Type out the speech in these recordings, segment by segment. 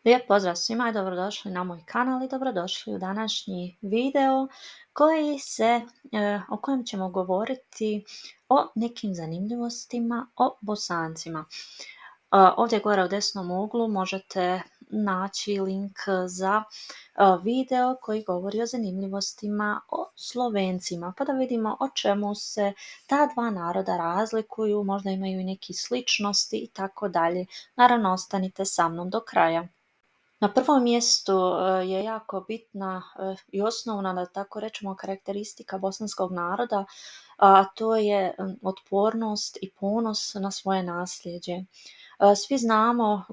Lijep pozdrav svima i dobrodošli na moj kanal i dobrodošli u današnji video o kojem ćemo govoriti o nekim zanimljivostima o Bosancima. Ovdje gore u desnom uglu možete naći link za video koji govori o zanimljivostima o Slovencima, pa da vidimo o čemu se ta dva naroda razlikuju, možda imaju i neki sličnosti i tako dalje. Naravno, ostanite sa mnom do kraja. Na prvom mjestu je jako bitna i osnovna, da tako rečemo, karakteristika bosanskog naroda, a to je otpornost i ponos na svoje nasljeđe. Svi znamo,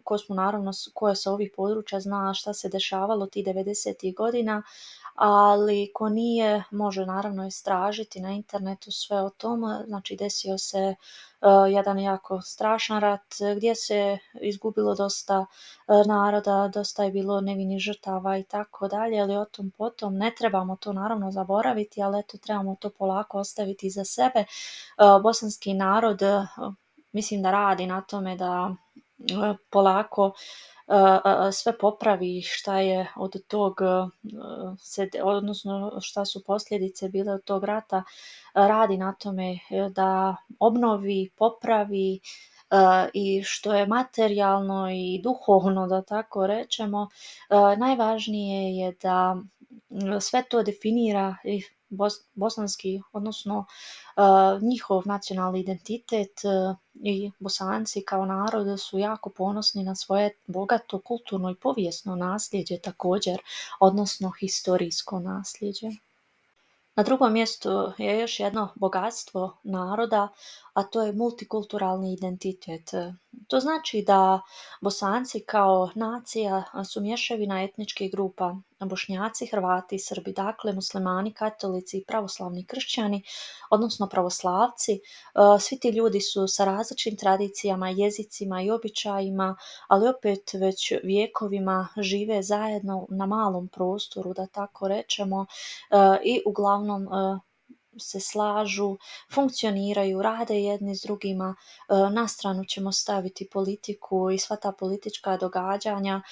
ko je sa ovih područja zna šta se dešavalo tih 90. godina, ali ko nije može naravno istražiti na internetu sve o tom. Znači desio se jedan jako strašan rat gdje se izgubilo dosta naroda, dosta je bilo nevinih žrtava i tako dalje, ali o tom potom ne trebamo to naravno zaboraviti, ali eto trebamo to polako ostaviti iza sebe. Bosanski narod mislim da radi na tome da polako sve popravi šta je od tog, odnosno šta su posljedice bile od tog rata, radi na tome da obnovi, popravi i što je materijalno i duhovno, da tako rečemo. Najvažnije je da sve to definira bosanski, odnosno njihov nacionalni identitet. I Bosanci kao narod su jako ponosni na svoje bogato kulturno i povijesno nasljeđe također, odnosno historijsko nasljeđe. Na drugom mjestu je još jedno bogatstvo naroda, a to je multikulturalni identitet. To znači da Bosanci kao nacija su mješavina etničkih grupa, Bošnjaci, Hrvati, Srbi, dakle muslimani, katolici i pravoslavni kršćani, odnosno pravoslavci. Svi ti ljudi su sa različitim tradicijama, jezicima i običajima, ali opet već vjekovima žive zajedno na malom prostoru, da tako rečemo, i uglavnom se slažu, funkcioniraju, rade jedni s drugima. Na stranu ćemo staviti politiku i sva ta politička događanja.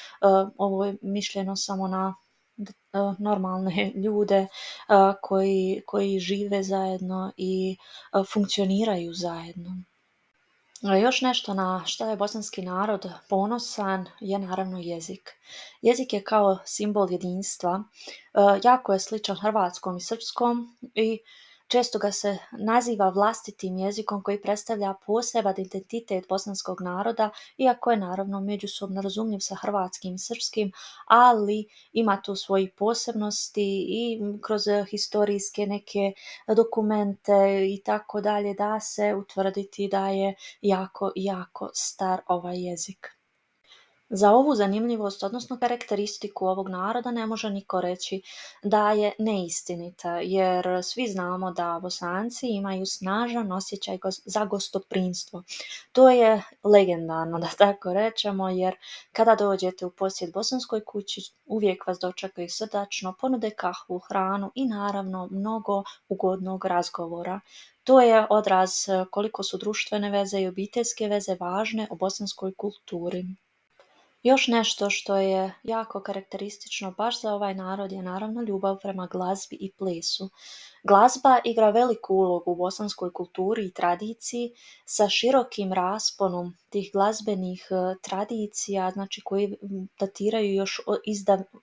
Ovo je mišljeno samo na normalne ljude koji žive zajedno i funkcioniraju zajedno. Još nešto na što je bosanski narod ponosan je naravno jezik. Jezik je kao simbol jedinstva, jako je sličan hrvatskom i srpskom i često ga se naziva vlastitim jezikom koji predstavlja poseban identitet bosanskog naroda, iako je naravno međusobno razumljiv sa hrvatskim i srpskim, ali ima tu svojih posebnosti i kroz historijske neke dokumente i tako dalje da se utvrditi da je jako, jako star ovaj jezik. Za ovu zanimljivost, odnosno karakteristiku ovog naroda, ne može niko reći da je neistinita, jer svi znamo da Bosanci imaju snažan osjećaj za gostoprimstvo. To je legendarno, da tako rečemo, jer kada dođete u posjet bosanskoj kući, uvijek vas dočekaju srdačno, ponude kahvu, hranu i naravno mnogo ugodnog razgovora. To je odraz koliko su društvene veze i obiteljske veze važne u bosanskoj kulturi. Još nešto što je jako karakteristično baš za ovaj narod je naravno ljubav prema glazbi i plesu. Glazba igra veliku ulogu u bosanskoj kulturi i tradiciji sa širokim rasponom tih glazbenih tradicija, znači koji datiraju još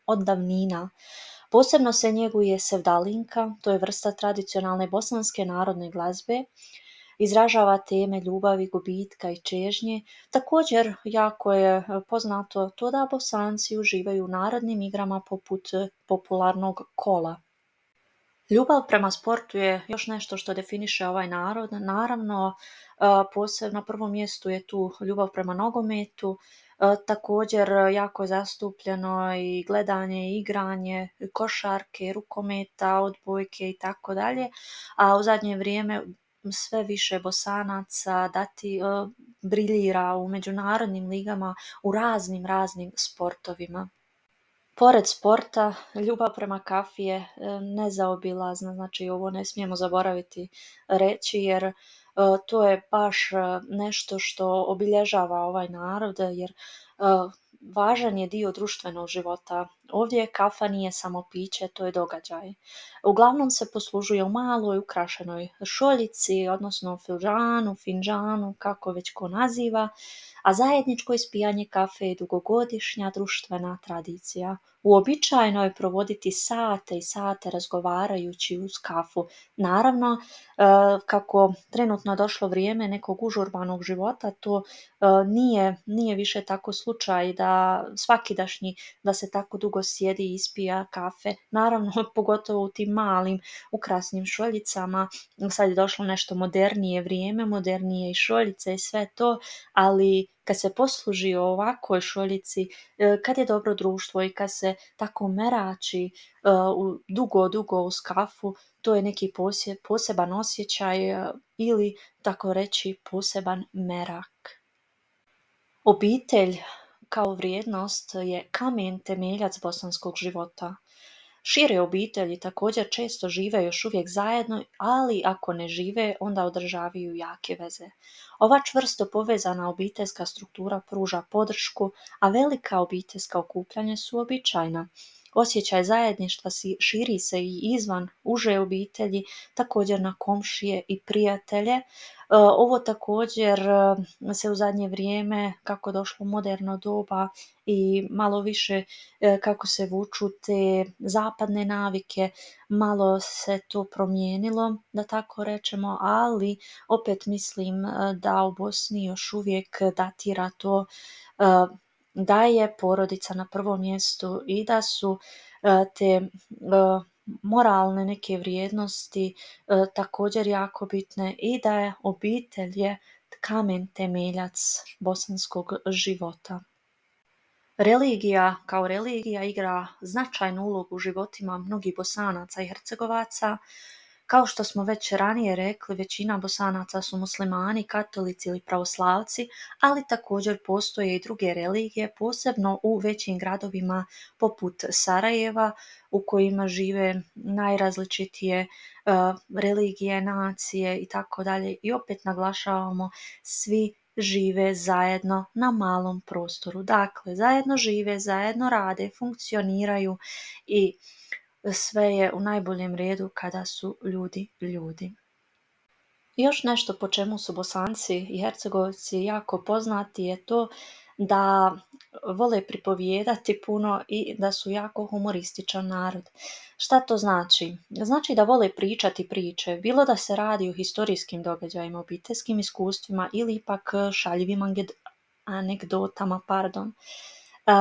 od davnina. Posebno se njeguje sevdalinka, to je vrsta tradicionalne bosanske narodne glazbe, izražava teme ljubavi, gubitka i čežnje. Također jako je poznato to da Bosanci uživaju u narodnim igrama poput popularnog kola. Ljubav prema sportu je još nešto što definiše ovaj narod. Naravno, posebno na prvom mjestu je tu ljubav prema nogometu. Također jako je zastupljeno i gledanje, i igranje košarke, rukometa, odbojke i tako dalje. A u zadnje vrijeme sve više Bosanaca briljira u međunarodnim ligama u raznim sportovima. Pored sporta, ljubav prema kafi je nezaobilazna, znači ovo ne smijemo zaboraviti reći, jer to je baš nešto što obilježava ovaj narod, jer važan je dio društvenog života. Ovdje kafa nije samo piće, to je događaj. Uglavnom se poslužuje u maloj ukrašenoj šoljici, odnosno finđanu, kako već ko naziva, a zajedničko ispijanje kafe je dugogodišnja društvena tradicija. Uobičajeno je provoditi sate i sate razgovarajući uz kafu. Naravno, kako trenutno je došlo vrijeme nekog užurbanog života, to nije više tako slučaj da svakidašnji da se tako dugo sjedi i ispija kafe. Naravno, pogotovo u tim malim ukrasnim šoljicama. Sad je došlo nešto modernije vrijeme, modernije i šoljice i sve to, ali kad se posluži o ovakvoj šoljici, kad je dobro društvo i kad se tako merači dugo uz kafu, to je neki poseban osjećaj ili, tako reći, poseban merak. Obitelj kao vrijednost je kamen temeljac bosanskog života. Šire obitelji također često žive još uvijek zajedno, ali ako ne žive, onda održavaju jake veze. Ova čvrsto povezana obiteljska struktura pruža podršku, a velika obiteljska okupljanja su običajna. Osjećaj zajedništva širi se i izvan uže obitelji, također na komšije i prijatelje. Ovo također se u zadnje vrijeme, kako je došlo moderno doba i malo više kako se vuču te zapadne navike, malo se to promijenilo, da tako rečemo, ali opet mislim da u Bosni još uvijek datira to da je porodica na prvom mjestu i da su te moralne neke vrijednosti također jako bitne i da je obitelj je kamen temeljac bosanskog života. Religija kao religija igra značajnu ulogu u životima mnogih Bosanaca i Hercegovaca. Kao što smo već ranije rekli, većina Bosanaca su muslimani, katolici ili pravoslavci, ali također postoje i druge religije, posebno u većim gradovima poput Sarajeva, u kojima žive najrazličitije religije, nacije i tako dalje. I opet naglašavamo, svi žive zajedno na malom prostoru. Dakle, zajedno žive, zajedno rade, funkcioniraju i sve je u najboljem redu kada su ljudi. Još nešto po čemu su Bosanci i Hercegovci jako poznati je to da vole pripovijedati puno i da su jako humorističan narod. Šta to znači? Znači da vole pričati priče, bilo da se radi o historijskim događajima, obiteljskim iskustvima ili ipak šaljivim anegdotama.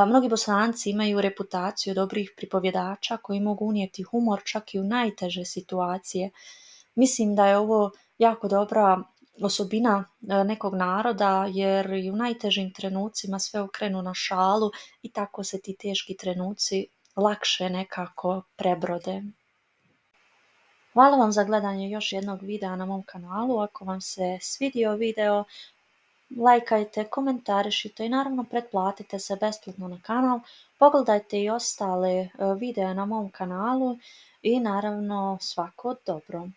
Mnogi Bosanci imaju reputaciju dobrih pripovjedača koji mogu unijeti humor čak i u najteže situacije. Mislim da je ovo jako dobra osobina nekog naroda, jer i u najtežim trenucima sve okrenu na šalu i tako se ti teški trenuci lakše nekako prebrode. Hvala vam za gledanje još jednog videa na mom kanalu. Ako vam se svidio video, lajkajte, komentarišite i naravno pretplatite se besplatno na kanal. Pogledajte i ostale videe na mom kanalu i naravno svako dobro.